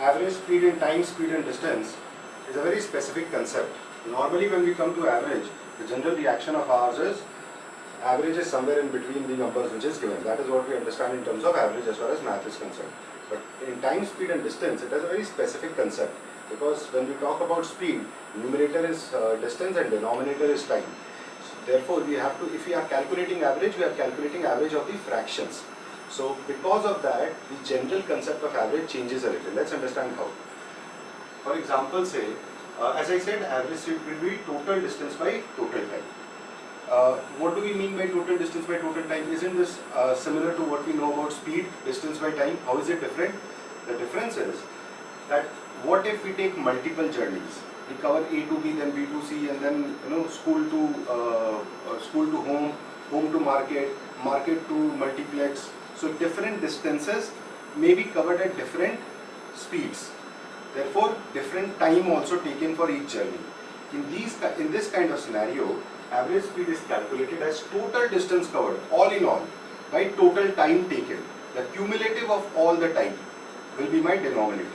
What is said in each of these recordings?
average speed in time, speed and distance is a very specific concept. Normally when we come to average, the general reaction of ours is average is somewhere in between the numbers which is given. That is what we understand in terms of average as far as math is concerned. But in time, speed and distance, it has a very specific concept, because when we talk about speed, numerator is distance and denominator is time. So therefore, we have to, if we are calculating average, we are calculating average of the fractions. So because of that, the general concept of average changes a little. Let's understand how. For example, say, as I said, average speed will be total distance by total time. What do we mean by total distance by total time? Isn't this similar to what we know about speed, distance by time? How is it different? The difference is that what if we take multiple journeys? We cover A to B, then B to C, and then school to home, home to market, market to multiplex. So different distances may be covered at different speeds. Therefore, different time also taken for each journey. In this kind of scenario, average speed is calculated as total distance covered, all in all, by total time taken. The cumulative of all the time will be my denominator.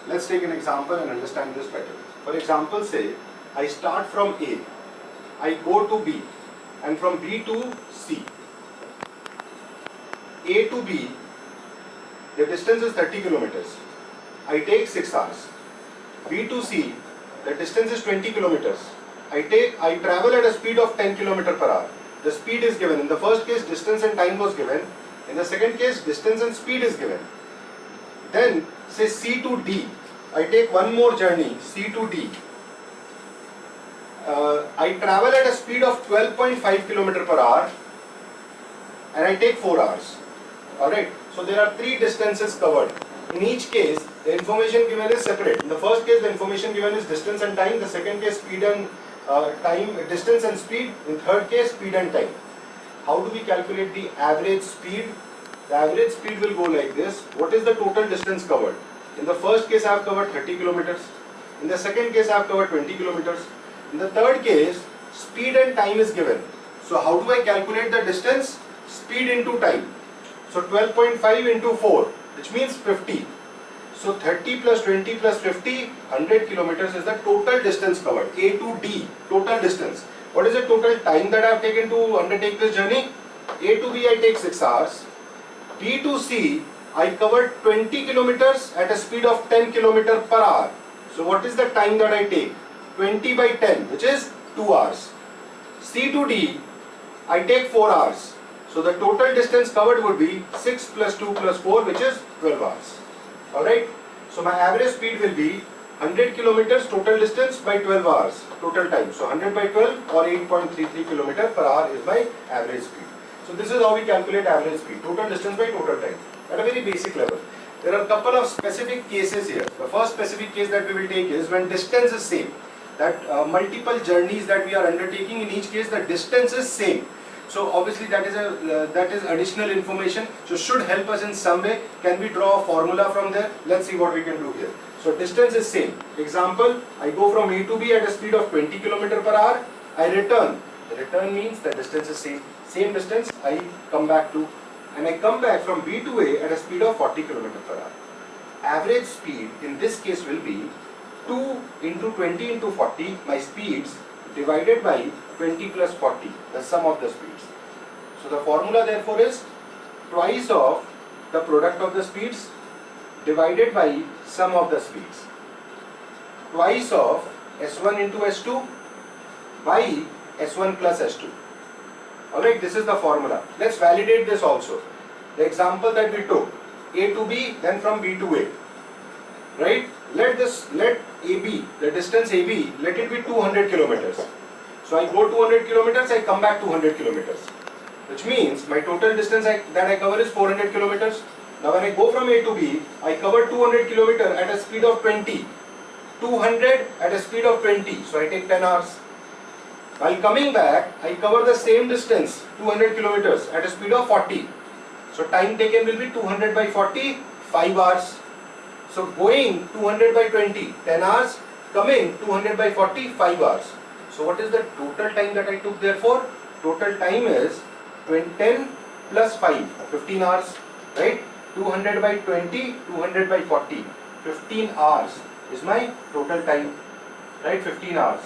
Let's take an example and understand this better. For example, say, I start from A, I go to B, and from B to C. A to B, the distance is 30 kilometers. I take 6 hours. B to C, the distance is 20 kilometers. I travel at a speed of 10 km per hour. The speed is given. In the first case, distance and time was given. In the second case, distance and speed is given. Then, say C to D. I take one more journey, C to D. I travel at a speed of 12.5 km per hour and I take 4 hours. Alright, so there are 3 distances covered. In each case, the information given is separate. In the first case, the information given is distance and time. The second case, speed and time, distance and speed. In third case, speed and time. How do we calculate the average speed? The average speed will go like this. What is the total distance covered? In the first case, I have covered 30 kilometers. In the second case, I have covered 20 kilometers. In the third case, speed and time is given. So how do I calculate the distance? Speed into time. So 12.5 into 4, which means 50. So 30 plus 20 plus 50, 100 kilometers is the total distance covered. A to D, total distance. What is the total time that I have taken to undertake this journey? A to B I take 6 hours. B to C I covered 20 kilometers at a speed of 10 km per hour. So what is the time that I take? 20 by 10, which is 2 hours. C to D I take 4 hours. So the total distance covered would be 6 plus 2 plus 4, which is 12 hours. Alright, so my average speed will be 100 kilometers total distance by 12 hours total time. So 100 by 12 or 8.33 km per hour is my average speed. So this is how we calculate average speed, total distance by total time, at a very basic level. There are a couple of specific cases here. The first specific case that we will take is when distance is same. That multiple journeys that we are undertaking, in each case the distance is same. So obviously that is additional information, so should help us in some way. Can we draw a formula from there? Let's see what we can do here. So distance is same. Example, I go from A to B at a speed of 20 km per hour. I return. The return means the distance is same. Same distance I come back to. And I come back from B to A at a speed of 40 km per hour. Average speed in this case will be 2 into 20 into 40, my speeds, divided by 20 plus 40, the sum of the speeds. So the formula therefore is twice of the product of the speeds divided by sum of the speeds. Twice of S1 into S2 by S1 plus S2. Alright, this is the formula. Let's validate this also. The example that we took, A to B, then from B to A. Right? Let AB, the distance AB, let it be 200 kilometers. So I go 200 kilometers, I come back 200 kilometers. Which means my total distance that I cover is 400 kilometers. Now when I go from A to B, I cover 200 kilometers at a speed of 20. 200 at a speed of 20. So I take 10 hours. While coming back, I cover the same distance, 200 kilometers at a speed of 40. So time taken will be 200 by 40, 5 hours. So going 200 by 20, 10 hours, coming 200 by 40, 5 hours. So what is the total time that I took therefore? Total time is 10 plus 5, 15 hours, right? 200 by 20, 200 by 40, 15 hours is my total time, right? 15 hours.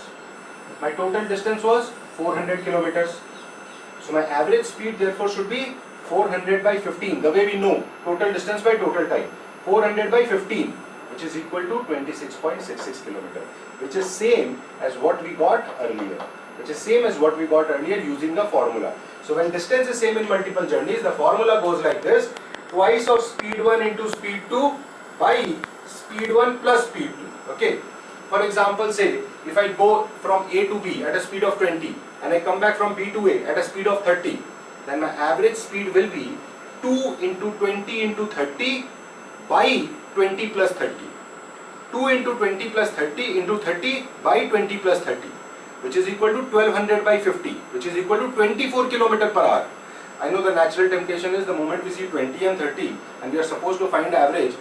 My total distance was 400 kilometers. So my average speed therefore should be 400 by 15, the way we know, total distance by total time. 400 by 15, which is equal to 26.66 kilometer, which is same as what we got earlier. Using the formula. So when distance is same in multiple journeys, the formula goes like this: twice of speed 1 into speed 2 by speed 1 plus speed 2. Okay. For example, say if I go from A to B at a speed of 20 and I come back from B to A at a speed of 30, then my average speed will be 2 into 20 into 30 by 20 plus 30. 2 into 20 plus 30 into 30 by 20 plus 30, which is equal to 1200 by 50, which is equal to 24 km per hour. I know the natural temptation is the moment we see 20 and 30 and we are supposed to find average,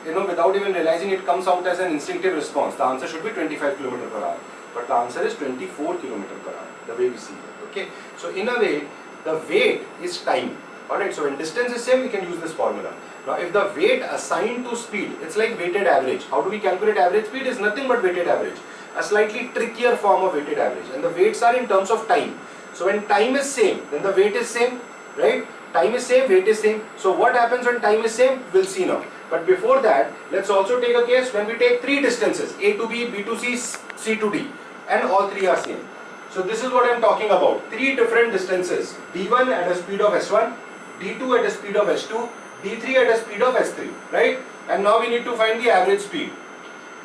without even realizing, it comes out as an instinctive response. The answer should be 25 km per hour, but the answer is 24 km per hour, the way we see it. Okay, so in a way, the weight is time. Alright, so when distance is same, we can use this formula. Now, if the weight assigned to speed, it's like weighted average. How do we calculate average speed? Is nothing but weighted average. A slightly trickier form of weighted average, and the weights are in terms of time. So when time is same, then the weight is same, right? Time is same, weight is same. So what happens when time is same? We'll see now. But before that, let's also take a case when we take three distances, A to B, B to C, C to D, and all three are same. So this is what I am talking about. Three different distances, D1 at a speed of S1, D2 at a speed of S2, D3 at a speed of S3, right? And now we need to find the average speed.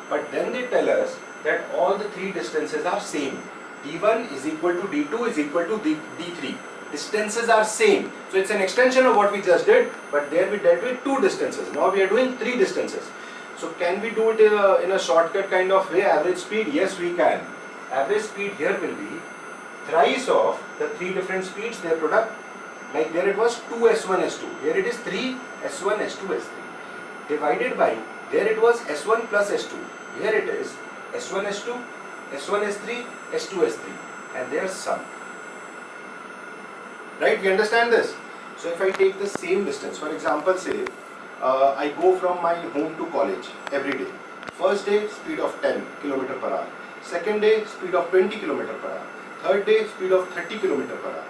But then they tell us that all the three distances are same. D1 is equal to D2 is equal to D3. Distances are same. So it's an extension of what we just did, but there we dealt with two distances. Now we are doing three distances. So can we do it in a shortcut kind of way, average speed? Yes, we can. Average speed here will be thrice of the three different speeds, their product. Like there it was 2S1, S2. Here it is 3S1, S2, S3. Divided by, there it was S1 plus S2. Here it is S1, S2, S1, S3, S2, S3. And their sum. Right, we understand this. So if I take the same distance, for example, say I go from my home to college every day. First day, speed of 10 km per hour. Second day, speed of 20 km per hour. Third day, speed of 30 km per hour.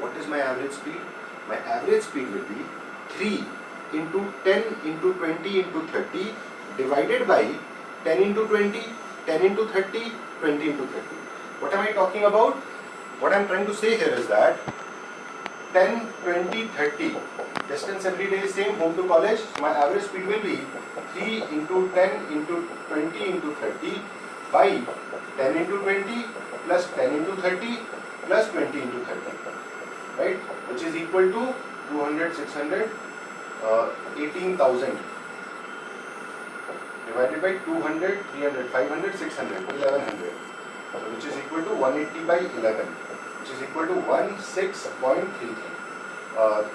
What is my average speed? My average speed will be 3 into 10 into 20 into 30 divided by 10 into 20, 10 into 30, 20 into 30. What am I talking about? What I am trying to say here is that 10, 20, 30. Distance every day is same, home to college. So my average speed will be 3 into 10 into 20 into 30 by 10 into 20 plus 10 into 30 plus 20 into 30. Right? Which is equal to 200, 600, 18,000 divided by 200, 300, 500, 600, 1100. Which is equal to 180 by 11. Which is equal to 16.33,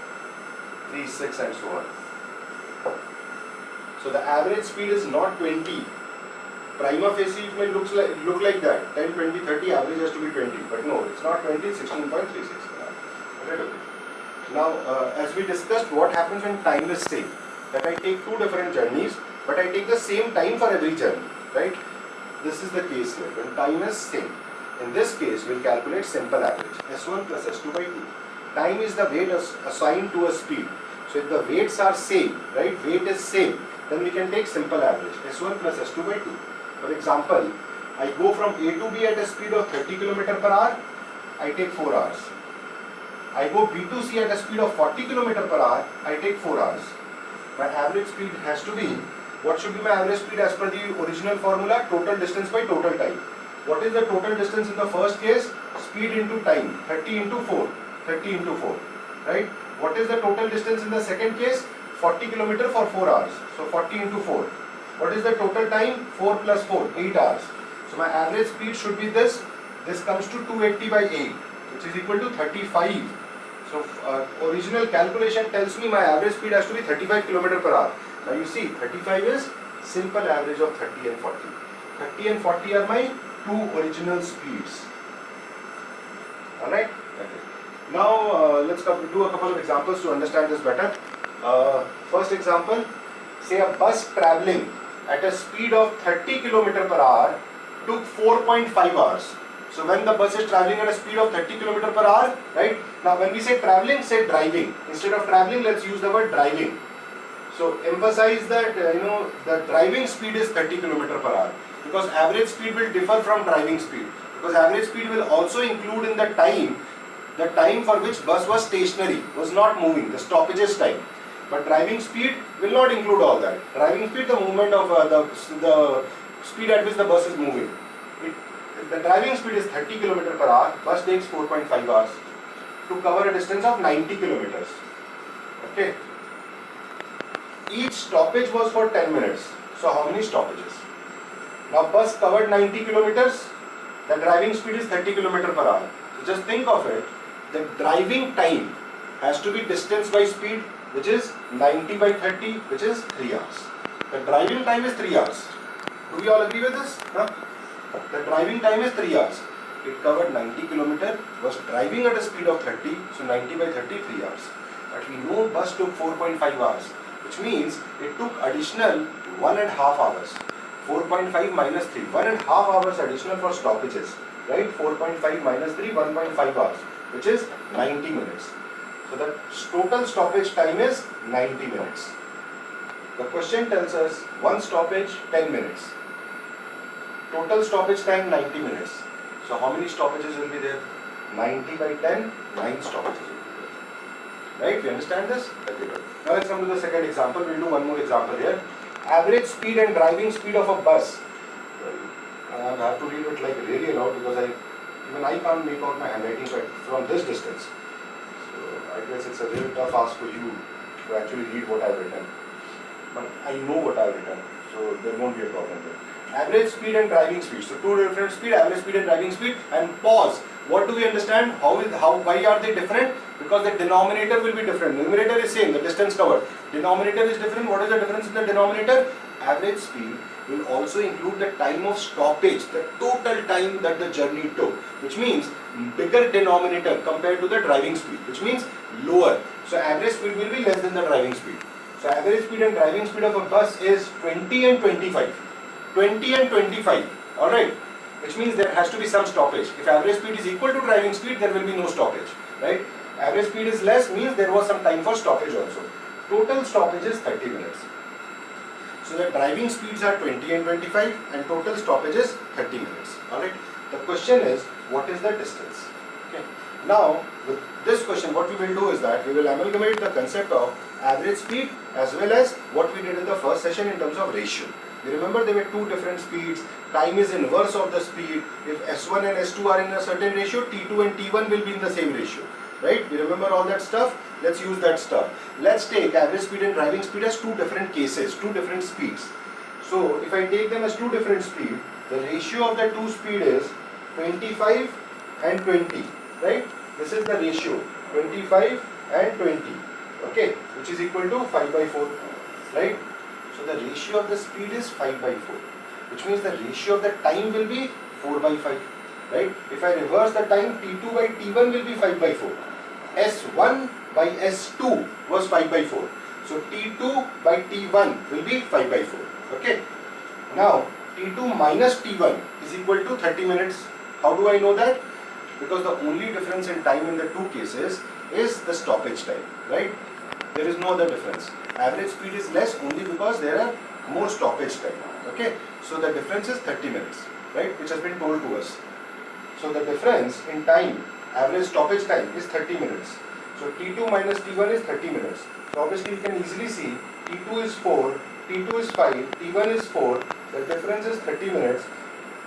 36 and so on. So the average speed is not 20. Prima facie it may look like that. 10, 20, 30, average has to be 20. But no, it's not 20, 16.36. Right, okay. Now, as we discussed, what happens when time is same? That I take two different journeys, but I take the same time for every journey. Right? This is the case here. When time is same. In this case, we'll calculate simple average, S1 plus S2 by 2. Time is the weight assigned to a speed. So if the weights are same, right, weight is same, then we can take simple average, S1 plus S2 by 2. For example, I go from A to B at a speed of 30 km per hour, I take 4 hours. I go B to C at a speed of 40 km per hour, I take 4 hours. My average speed has to be, what should be my average speed as per the original formula? Total distance by total time. What is the total distance in the first case? Speed into time, 30 into 4, 30 into 4, right? What is the total distance in the second case? 40 km for 4 hours, so 40 into 4. What is the total time? 4 plus 4, 8 hours. So my average speed should be this. This comes to 280 by 8, which is equal to 35. So original calculation tells me my average speed has to be 35 km per hour. Now you see, 35 is simple average of 30 and 40. 30 and 40 are my two original speeds. Alright? Okay. Now let's do a couple of examples to understand this better. First example, say a bus traveling at a speed of 30 km per hour took 4.5 hours. So when the bus is traveling at a speed of 30 km per hour, right? Now when we say traveling, say driving. Instead of traveling, let's use the word driving. So emphasize that the driving speed is 30 km per hour, because average speed will differ from driving speed, because average speed will also include in the time for which bus was stationary, was not moving, the stoppages time. But driving speed will not include all that. Driving speed, the movement of the speed at which the bus is moving. The driving speed is 30 km per hour. Bus takes 4.5 hours to cover a distance of 90 kilometers. Okay. Each stoppage was for 10 minutes. So how many stoppages? Now bus covered 90 kilometers. The driving speed is 30 km per hour. So just think of it. The driving time has to be distance by speed, which is 90 by 30, which is 3 hours. The driving time is 3 hours. Do we all agree with this? Huh? The driving time is 3 hours. It covered 90 km, was driving at a speed of 30, so 90 by 30, 3 hours. But we know bus took 4.5 hours, which means it took additional 1.5 hours. 4.5 minus 3, 1.5 hours additional for stoppages, right? 4.5 minus 3, 1.5 hours, which is 90 minutes. So the total stoppage time is 90 minutes. The question tells us one stoppage 10 minutes. Total stoppage time 90 minutes. So how many stoppages will be there? 90 by 10, 9 stoppages will be there. Right? We understand this? Okay, good. Now let's come to the second example. We'll do one more example here. Average speed and driving speed of a bus. I have to read it like really loud because even I can't make out my handwriting from this distance. So I guess it's a very tough ask for you to actually read what I've written. But I know what I've written, so there won't be a problem there. Average speed and driving speed. So two different speed, average speed and driving speed, and pause. What do we understand? Why are they different? Because the denominator will be different. Numerator is same, the distance covered. Denominator is different. What is the difference in the denominator? Average speed will also include the time of stoppage, the total time that the journey took, which means bigger denominator compared to the driving speed, which means lower. So average speed will be less than the driving speed. So average speed and driving speed of a bus is 20 and 25. 20 and 25, alright, which means there has to be some stoppage. If average speed is equal to driving speed, there will be no stoppage, right? Average speed is less means there was some time for stoppage also. Total stoppage is 30 minutes. So the driving speeds are 20 and 25 and total stoppage is 30 minutes, alright. The question is, what is the distance? Okay. Now, with this question, what we will do is that we will amalgamate the concept of average speed as well as what we did in the first session in terms of ratio. You remember there were two different speeds, time is inverse of the speed. If S1 and S2 are in a certain ratio, T2 and T1 will be in the same ratio, right? You remember all that stuff? Let's use that stuff. Let's take average speed and driving speed as two different cases, two different speeds. So if I take them as two different speeds, the ratio of the two speed is 25 and 20, right? This is the ratio, 25 and 20, okay, which is equal to 5 by 4, right? So the ratio of the speed is 5 by 4, which means the ratio of the time will be 4 by 5, right? If I reverse the time, T2 by T1 will be 5 by 4. S1 by S2 was 5 by 4. So T2 by T1 will be 5 by 4, okay? Now, T2 minus T1 is equal to 30 minutes. How do I know that? Because the only difference in time in the two cases is the stoppage time, right? There is no other difference. Average speed is less only because there are more stoppage time, okay? So the difference is 30 minutes, right? Which has been told to us. So the difference in time, average stoppage time is 30 minutes. So T2 minus T1 is 30 minutes. So obviously you can easily see T2 is 4, T2 is 5, T1 is 4. The difference is 30 minutes,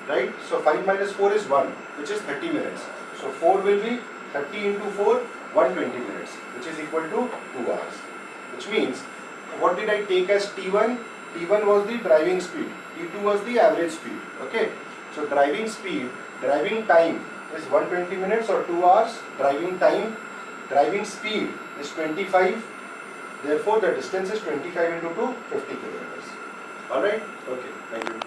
right? So 5 minus 4 is 1, which is 30 minutes. So 4 will be 30 into 4, 120 minutes, which is equal to 2 hours. Which means, what did I take as T1? T1 was the driving speed, T2 was the average speed, okay? So driving speed, driving time is 120 minutes or 2 hours. Driving speed is 25. Therefore, the distance is 25 into 2, 50 kilometers. Alright? Okay, thank you.